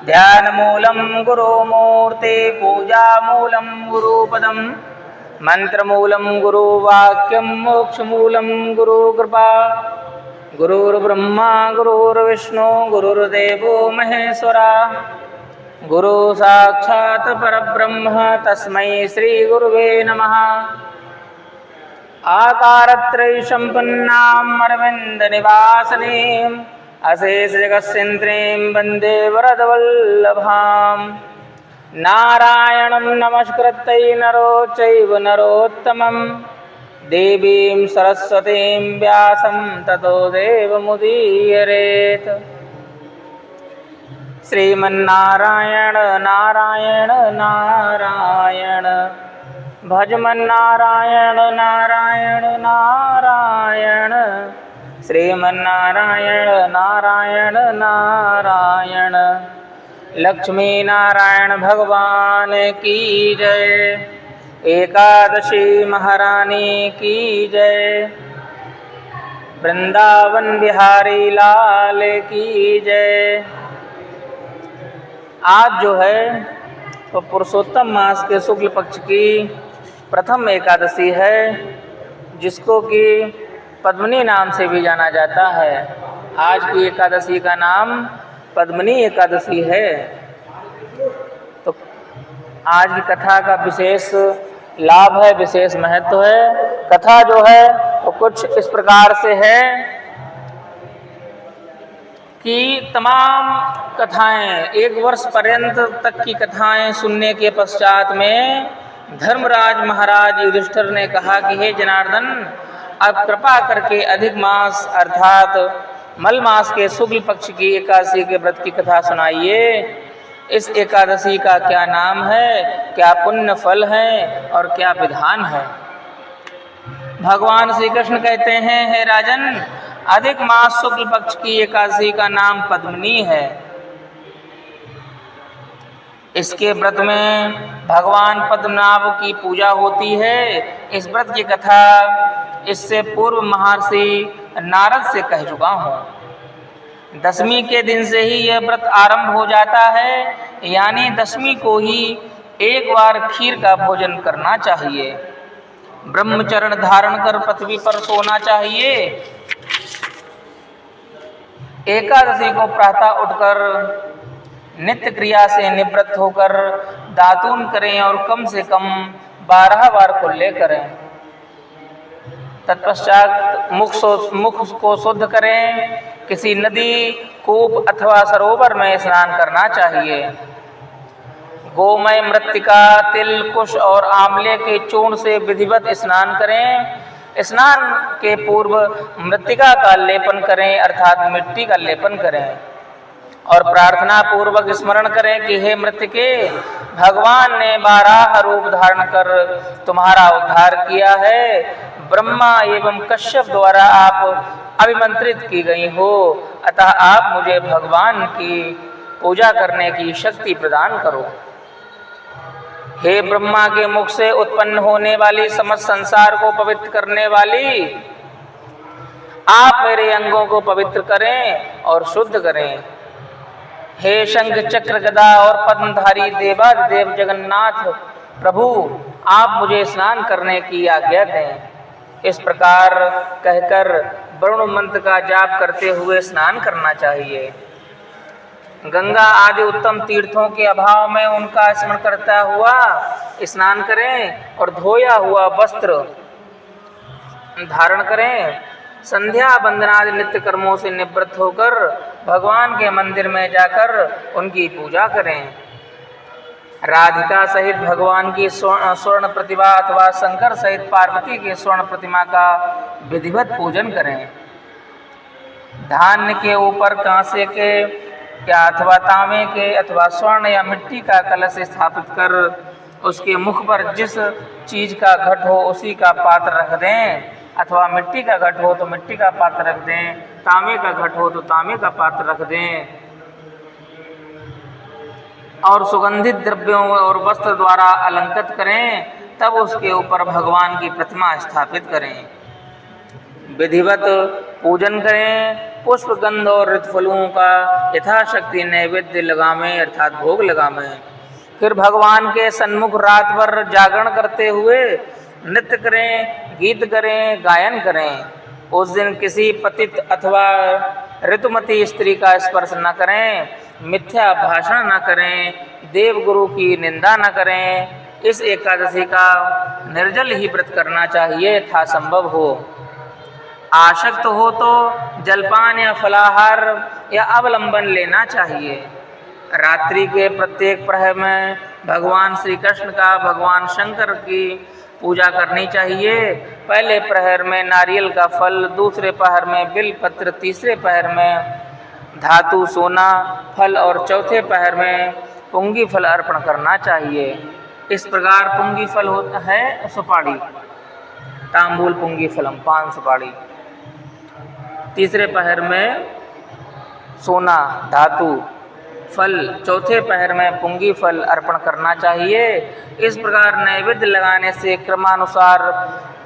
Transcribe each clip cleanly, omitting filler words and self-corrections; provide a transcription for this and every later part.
ध्यानमूलं गुरुमूर्ते पूजामूलं गुरुपदं मंत्रमूलं गुरुवाक्यं मोक्षमूलं गुरुकृपा। गुरुर्ब्रह्मा गुरुर्विष्णु गुरुर्देवो महेश्वरा गुरु साक्षात् परब्रह्म तस्मै श्री गुरुवे नमः। आकारत्रय संपन्नाम् अरविंद निवासनीम् अशेष जगत्सिंत्रीं वंदे वरदवल्लभाम्। नारायणं नमस्कृत्य नरो चैव नरोत्तमं देवीं सरस्वतीं व्यासं ततो देवमुदीरयेत्। श्रीमन्नारायण नारायण नारायण भजमन्नारायण नारायण नारायण श्रीमन्नारायण नारायण नारायण। लक्ष्मी नारायण भगवान की जय। एकादशी महारानी की जय। वृंदावन बिहारी लाल की जय। आज जो है तो पुरुषोत्तम मास के शुक्ल पक्ष की प्रथम एकादशी है, जिसको कि पद्मिनी नाम से भी जाना जाता है। आज की एकादशी का नाम पद्मिनी एकादशी है। तो आज की कथा का विशेष लाभ है, विशेष महत्व है। कथा जो है वो कुछ इस प्रकार से है कि तमाम कथाएं, एक वर्ष पर्यंत तक की कथाएं सुनने के पश्चात में धर्मराज महाराज युधिष्ठिर ने कहा कि हे जनार्दन, अब कृपा करके अधिक मास अर्थात मल मास के शुक्ल पक्ष की एकादशी के व्रत की कथा सुनाइए। इस एकादशी का क्या नाम है, क्या पुण्य फल है और क्या विधान है। भगवान श्री कृष्ण कहते हैं, हे राजन, अधिक मास शुक्ल पक्ष की एकादशी का नाम पद्मिनी है। इसके व्रत में भगवान पद्मनाभ की पूजा होती है। इस व्रत की कथा इससे पूर्व महर्षि नारद से कह चुका हूँ। दशमी के दिन से ही यह व्रत आरंभ हो जाता है, यानी दशमी को ही एक बार खीर का भोजन करना चाहिए। ब्रह्मचर्य धारण कर पृथ्वी पर सोना चाहिए। एकादशी को प्रातः उठकर नित्य क्रिया से निवृत्त होकर दातून करें और कम से कम 12 बार कुल्ले करें। तत्पश्चात मुख को शुद्ध करें। किसी नदी, कूप अथवा सरोवर में स्नान करना चाहिए। गोमय, मृत्तिका, तिल, कुश और आंवले के चूर्ण से विधिवत स्नान करें। स्नान के पूर्व मृत्तिका का लेपन करें, अर्थात मिट्टी का लेपन करें और प्रार्थना पूर्वक स्मरण करें कि हे मृत्तिके, भगवान ने 12 रूप धारण कर तुम्हारा उद्धार किया है। ब्रह्मा एवं कश्यप द्वारा आप अभिमंत्रित की गई हो, अतः आप मुझे भगवान की पूजा करने की शक्ति प्रदान करो। हे ब्रह्मा के मुख से उत्पन्न होने वाली समस्त संसार को पवित्र करने वाली, आप मेरे अंगों को पवित्र करें और शुद्ध करें। हे शंख चक्र गदा और पद्मधारी देवाधिदेव जगन्नाथ प्रभु, आप मुझे स्नान करने की आज्ञा दें। इस प्रकार कहकर वरुण मंत्र का जाप करते हुए स्नान करना चाहिए। गंगा आदि उत्तम तीर्थों के अभाव में उनका स्मरण करता हुआ स्नान करें और धोया हुआ वस्त्र धारण करें। संध्या वंदनादि नित्य कर्मों से निवृत्त होकर भगवान के मंदिर में जाकर उनकी पूजा करें। राधिका सहित भगवान की स्वर्ण प्रतिमा अथवा शंकर सहित पार्वती के स्वर्ण प्रतिमा का विधिवत पूजन करें। धान्य के ऊपर कांसे के या अथवा तांबे के अथवा स्वर्ण या मिट्टी का कलश स्थापित कर उसके मुख पर जिस चीज का घट हो उसी का पात्र रख दें, अथवा मिट्टी का घट हो तो मिट्टी का पात्र रख दें, तांबे का घट हो तो तांबे का पात्र रख दें और सुगंधित द्रव्यों और वस्त्र द्वारा अलंकृत करें। तब उसके ऊपर भगवान की प्रतिमा स्थापित करें। विधिवत पूजन करें, पुष्प गंध और ऋतु फलों का यथाशक्ति नैवेद्य लगावें अर्थात भोग लगावें। फिर भगवान के सन्मुख रात भर जागरण करते हुए नृत्य करें, गीत करें, गायन करें। उस दिन किसी पतित अथवा ऋतुमती स्त्री का स्पर्श न करें, मिथ्या भाषण न करें, देव गुरु की निंदा न करें। इस एकादशी का निर्जल ही व्रत करना चाहिए यथा संभव हो। आसक्त हो तो जलपान या फलाहार या अवलंबन लेना चाहिए। रात्रि के प्रत्येक प्रहर में भगवान श्री कृष्ण का, भगवान शंकर की पूजा करनी चाहिए। पहले प्रहर में नारियल का फल, दूसरे प्रहर में बिल पत्र, तीसरे प्रहर में धातु सोना फल और चौथे प्रहर में पुंगी फल अर्पण करना चाहिए। इस प्रकार पुंगी फल होता है सुपाड़ी, तांबूल पुंगी फलम, पान सुपाड़ी। तीसरे प्रहर में सोना धातु फल, चौथे प्रहर में पुंगी फल अर्पण करना चाहिए। इस प्रकार नैवेद्य लगाने से क्रमानुसार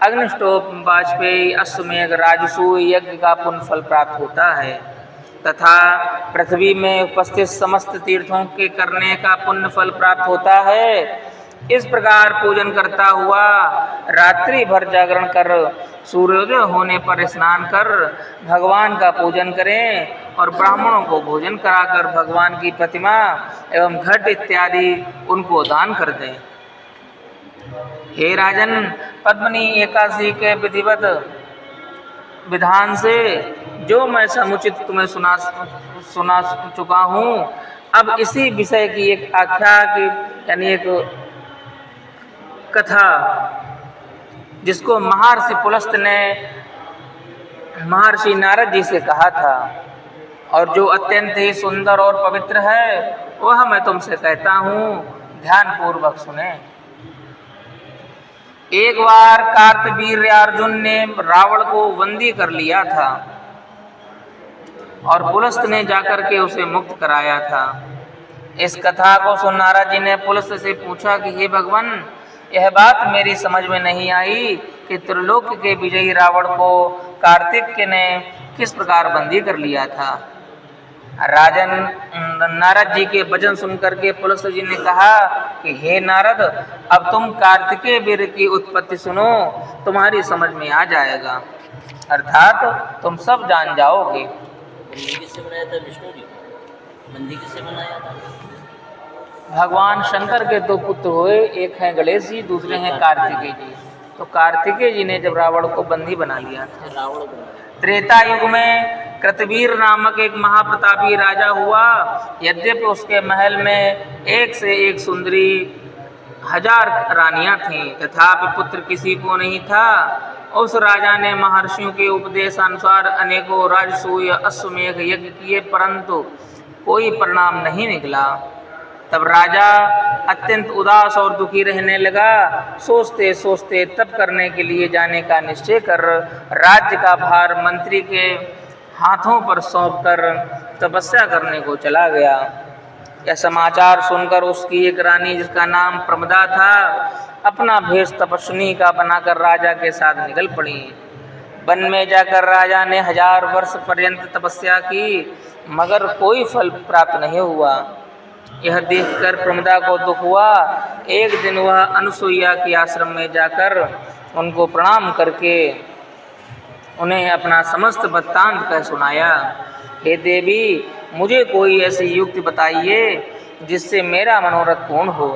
अग्निष्टोप, वाजपेयी, अश्वमेघ, राजसूय यज्ञ का पुण्य फल प्राप्त होता है तथा पृथ्वी में उपस्थित समस्त तीर्थों के करने का पुण्य फल प्राप्त होता है। इस प्रकार पूजन करता हुआ रात्रि भर जागरण कर सूर्योदय होने पर स्नान कर भगवान का पूजन करें और ब्राह्मणों को भोजन कराकर भगवान की प्रतिमा एवं घट इत्यादि उनको दान कर दें। हे राजन, पद्मनी एकादशी के विधिवत विधान से जो मैं समुचित तुम्हें सुना चुका हूँ, अब इसी विषय की एक आख्या की यानी एक कथा, जिसको महर्षि पुलस्त ने महर्षि नारद जी से कहा था और जो अत्यंत ही सुंदर और पवित्र है, वह मैं तुमसे कहता हूँ, ध्यान पूर्वक सुने। एक बार कार्तवीर्य अर्जुन ने रावण को बंदी कर लिया था और पुलस्त ने जाकर के उसे मुक्त कराया था। इस कथा को सुन नारद जी ने पुलस्त से पूछा कि हे भगवान, यह बात मेरी समझ में नहीं आई कि त्रिलोक के विजयी रावण को कार्तिक ने किस प्रकार बंदी कर लिया था। राजन नारद जी के वचन सुनकर के पुलस्त जी ने कहा कि हे नारद, अब तुम कार्तिकेय वीर की उत्पत्ति सुनो, तुम्हारी समझ में आ जाएगा, अर्थात तुम सब जान जाओगे। बंदी किससे बनाया था विष्णु जी? बंदी किससे बनाया था? भगवान शंकर के दो पुत्र हुए, एक हैं गणेश जी, दूसरे हैं कार्तिकेय जी। तो कार्तिकेय जी ने जब रावण को बंदी बना लिया था। रावण त्रेता युग में कृतवीर नामक एक महाप्रतापी राजा हुआ। यद्यपि उसके महल में एक से एक सुंदरी 1000 रानियां थीं, तथापि पुत्र किसी को नहीं था। उस राजा ने महर्षियों के उपदेशानुसार अनेकों राजसूय अश्वमेघ यज्ञ किए, परंतु कोई परिणाम नहीं निकला। तब राजा अत्यंत उदास और दुखी रहने लगा। सोचते सोचते तप करने के लिए जाने का निश्चय कर राज्य का भार मंत्री के हाथों पर सौंपकर तपस्या करने को चला गया। यह समाचार सुनकर उसकी एक रानी, जिसका नाम प्रमदा था, अपना भेष तपस्विनी का बनाकर राजा के साथ निकल पड़ी। वन में जाकर राजा ने 1000 वर्ष पर्यंत तपस्या की, मगर कोई फल प्राप्त नहीं हुआ। यह देखकर प्रमदा को दुख हुआ। एक दिन वह अनुसुईया के आश्रम में जाकर उनको प्रणाम करके उन्हें अपना समस्त वृत्तांत कह सुनाया। हे देवी, मुझे कोई ऐसी युक्ति बताइए जिससे मेरा मनोरथ पूर्ण हो।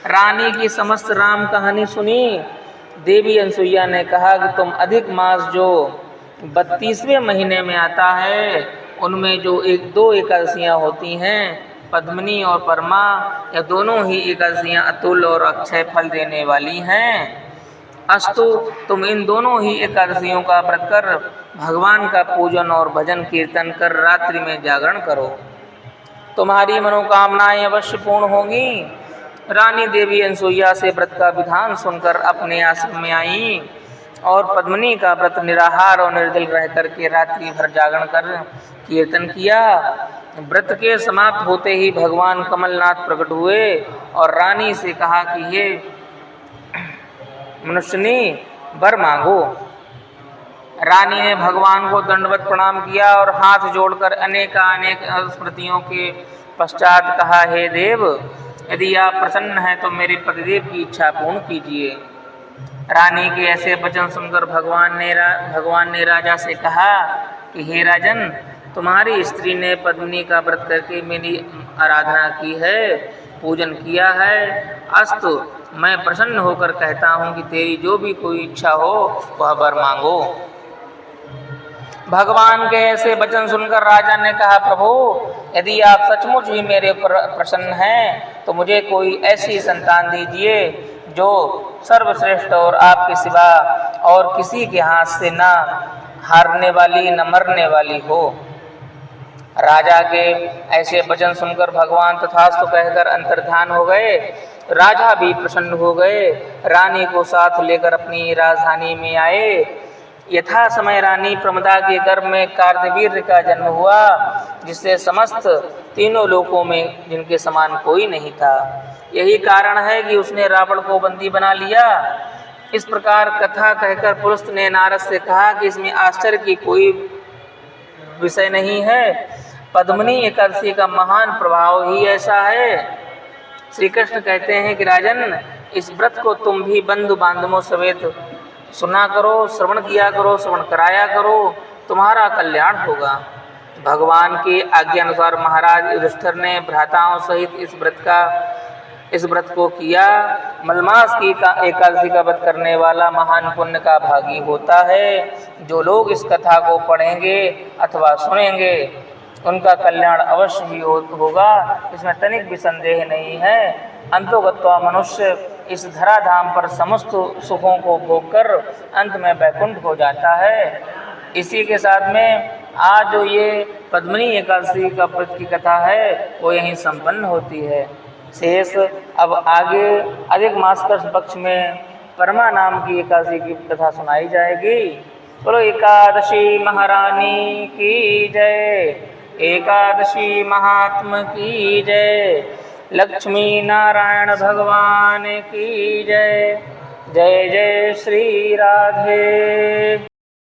रानी की समस्त राम कहानी सुनी। देवी अनुसुईया ने कहा कि तुम अधिक मास जो 32वें महीने में आता है, उनमें जो 2 एकादशियाँ होती हैं, पद्मिनी और परमा, यह दोनों ही एकादशियाँ अतुल और अक्षय फल देने वाली हैं। अस्तु, तुम इन दोनों ही एकादशियों का व्रत कर भगवान का पूजन और भजन कीर्तन कर रात्रि में जागरण करो, तुम्हारी मनोकामनाएं अवश्य पूर्ण होंगी। रानी देवी अनुसुईया से व्रत का विधान सुनकर अपने आश्रम में आई और पद्मिनी का व्रत निराहार और निर्जल रह करके रात्रि भर जागरण कर कीर्तन किया। व्रत के समाप्त होते ही भगवान कमलनाथ प्रकट हुए और रानी से कहा कि हे मनुष्यनी, वर मांगो। रानी ने भगवान को दंडवत प्रणाम किया और हाथ जोड़कर अनेक स्मृतियों के पश्चात कहा, हे देव, यदि आप प्रसन्न हैं तो मेरे पतिदेव की इच्छा पूर्ण कीजिए। रानी के ऐसे वचन सुनकर भगवान ने राजा से कहा कि हे राजन, तुम्हारी स्त्री ने पद्मिनी का व्रत करके मेरी आराधना की है, पूजन किया है। अस्तु, मैं प्रसन्न होकर कहता हूँ कि तेरी जो भी कोई इच्छा हो वह वर मांगो। भगवान के ऐसे वचन सुनकर राजा ने कहा, प्रभु, यदि आप सचमुच ही मेरे प्रसन्न हैं तो मुझे कोई ऐसी संतान दीजिए जो सर्वश्रेष्ठ और आपके सिवा और किसी के हाथ से न हारने वाली न मरने वाली हो। राजा के ऐसे वचन सुनकर भगवान तथास्तु कहकर अंतर्ध्यान हो गए। राजा भी प्रसन्न हो गए। रानी को साथ लेकर अपनी राजधानी में आए। यथा समय रानी प्रमदा के गर्भ में कार्तवीर्य का जन्म हुआ, जिससे समस्त तीनों लोकों में जिनके समान कोई नहीं था। यही कारण है कि उसने रावण को बंदी बना लिया। इस प्रकार कथा कहकर पुलस्त ने नारद से कहा कि इसमें आश्चर्य की कोई विषय नहीं है। पद्मिनी एकादशी का महान प्रभाव ही ऐसा है। श्री कृष्ण कहते हैं कि राजन, इस व्रत को तुम भी बंधु बांधवों समेत सुना करो, श्रवण किया करो, श्रवण कराया करो, तुम्हारा कल्याण होगा। भगवान की आज्ञा अनुसार महाराज युधिष्ठिर ने भ्राताओं सहित इस व्रत को किया। मलमास की एकादशी का व्रत करने वाला महान पुण्य का भागी होता है। जो लोग इस कथा को पढ़ेंगे अथवा सुनेंगे उनका कल्याण अवश्य ही होगा, इसमें तनिक भी संदेह नहीं है। अंतोगत्वा मनुष्य इस धराधाम पर समस्त सुखों को भोगकर अंत में वैकुंठ हो जाता है। इसी के साथ में आज जो ये पद्मिनी एकादशी का व्रत की कथा है वो यहीं संपन्न होती है। शेष अब आगे अधिक मास कृष्ण पक्ष में परमा नाम की एकादशी की कथा सुनाई जाएगी। बोलो एकादशी महारानी की जय, एकादशी महात्मा की जय, लक्ष्मी नारायण भगवान की जय। जय जय श्री राधे।